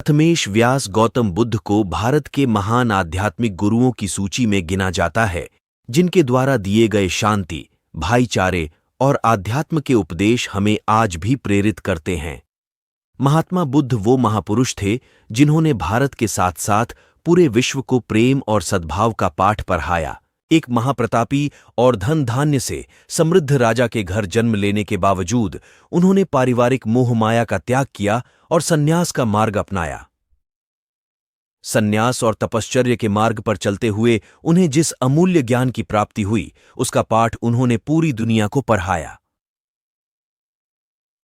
प्रथमेश व्यास गौतम बुद्ध को भारत के महान आध्यात्मिक गुरुओं की सूची में गिना जाता है, जिनके द्वारा दिए गए शांति, भाईचारे और आध्यात्म के उपदेश हमें आज भी प्रेरित करते हैं। महात्मा बुद्ध वो महापुरुष थे जिन्होंने भारत के साथ साथ पूरे विश्व को प्रेम और सद्भाव का पाठ पढ़ाया। एक महाप्रतापी और धन धान्य से समृद्ध राजा के घर जन्म लेने के बावजूद उन्होंने पारिवारिक मोह माया का त्याग किया और सन्यास का मार्ग अपनाया। सन्यास और तपश्चर्य के मार्ग पर चलते हुए उन्हें जिस अमूल्य ज्ञान की प्राप्ति हुई, उसका पाठ उन्होंने पूरी दुनिया को पढ़ाया।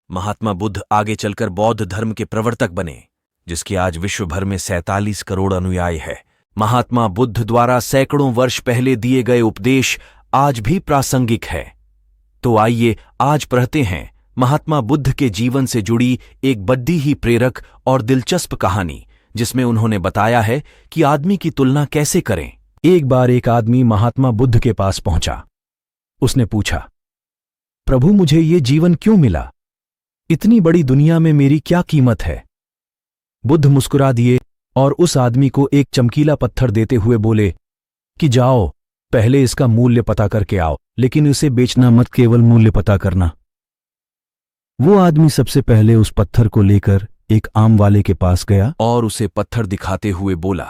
महात्मा बुद्ध आगे चलकर बौद्ध धर्म के प्रवर्तक बने, जिसके आज विश्व भर में 47 करोड़ अनुयायी है। महात्मा बुद्ध द्वारा सैकड़ों वर्ष पहले दिए गए उपदेश आज भी प्रासंगिक है। तो आइए आज पढ़ते हैं महात्मा बुद्ध के जीवन से जुड़ी एक बड़ी ही प्रेरक और दिलचस्प कहानी, जिसमें उन्होंने बताया है कि आदमी की तुलना कैसे करें। एक बार एक आदमी महात्मा बुद्ध के पास पहुंचा। उसने पूछा, प्रभु, मुझे ये जीवन क्यों मिला? इतनी बड़ी दुनिया में मेरी क्या कीमत है? बुद्ध मुस्कुरा दिए और उस आदमी को एक चमकीला पत्थर देते हुए बोले कि जाओ, पहले इसका मूल्य पता करके आओ, लेकिन इसे बेचना मत, केवल मूल्य पता करना। वो आदमी सबसे पहले उस पत्थर को लेकर एक आम वाले के पास गया और उसे पत्थर दिखाते हुए बोला,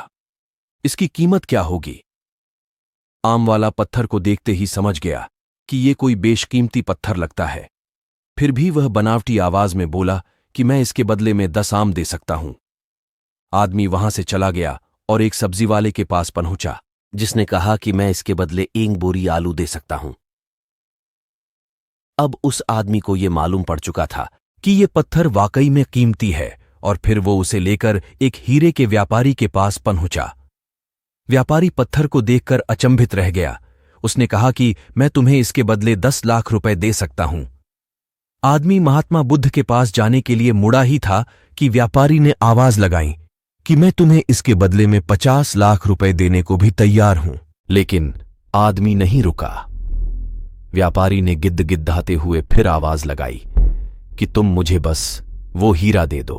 इसकी कीमत क्या होगी? आम वाला पत्थर को देखते ही समझ गया कि ये कोई बेशकीमती पत्थर लगता है। फिर भी वह बनावटी आवाज में बोला कि मैं इसके बदले में 10 आम दे सकता हूं। आदमी वहां से चला गया और एक सब्जी वाले के पास पहुंचा, जिसने कहा कि मैं इसके बदले 1 बोरी आलू दे सकता हूं। अब उस आदमी को यह मालूम पड़ चुका था कि यह पत्थर वाकई में कीमती है, और फिर वो उसे लेकर एक हीरे के व्यापारी के पास पहुंचा। व्यापारी पत्थर को देखकर अचंभित रह गया। उसने कहा कि मैं तुम्हें इसके बदले 10 लाख रुपए दे सकता हूं। आदमी महात्मा बुद्ध के पास जाने के लिए मुड़ा ही था कि व्यापारी ने आवाज लगाई कि मैं तुम्हें इसके बदले में 50 लाख रुपए देने को भी तैयार हूं। लेकिन आदमी नहीं रुका। व्यापारी ने गिद्दाते हुए फिर आवाज लगाई कि तुम मुझे बस वो हीरा दे दो,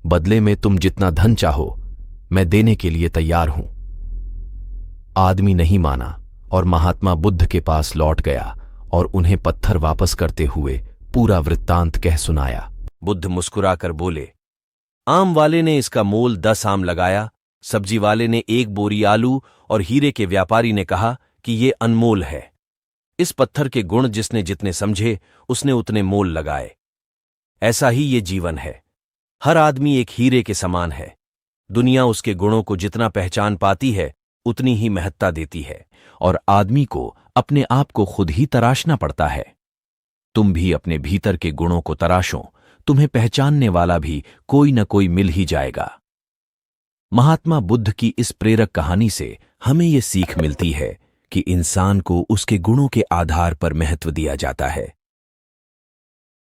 बदले में तुम जितना धन चाहो मैं देने के लिए तैयार हूं। आदमी नहीं माना और महात्मा बुद्ध के पास लौट गया और उन्हें पत्थर वापस करते हुए पूरा वृत्तांत कह सुनाया। बुद्ध मुस्कुराकर बोले, आम वाले ने इसका मोल 10 आम लगाया, सब्जी वाले ने 1 बोरी आलू और हीरे के व्यापारी ने कहा कि ये अनमोल है। इस पत्थर के गुण जिसने जितने समझे उसने उतने मोल लगाए। ऐसा ही ये जीवन है। हर आदमी एक हीरे के समान है। दुनिया उसके गुणों को जितना पहचान पाती है उतनी ही महत्ता देती है, और आदमी को अपने आप को खुद ही तराशना पड़ता है। तुम भी अपने भीतर के गुणों को तराशो, तुम्हें पहचानने वाला भी कोई न कोई मिल ही जाएगा। महात्मा बुद्ध की इस प्रेरक कहानी से हमें ये सीख मिलती है कि इंसान को उसके गुणों के आधार पर महत्व दिया जाता है।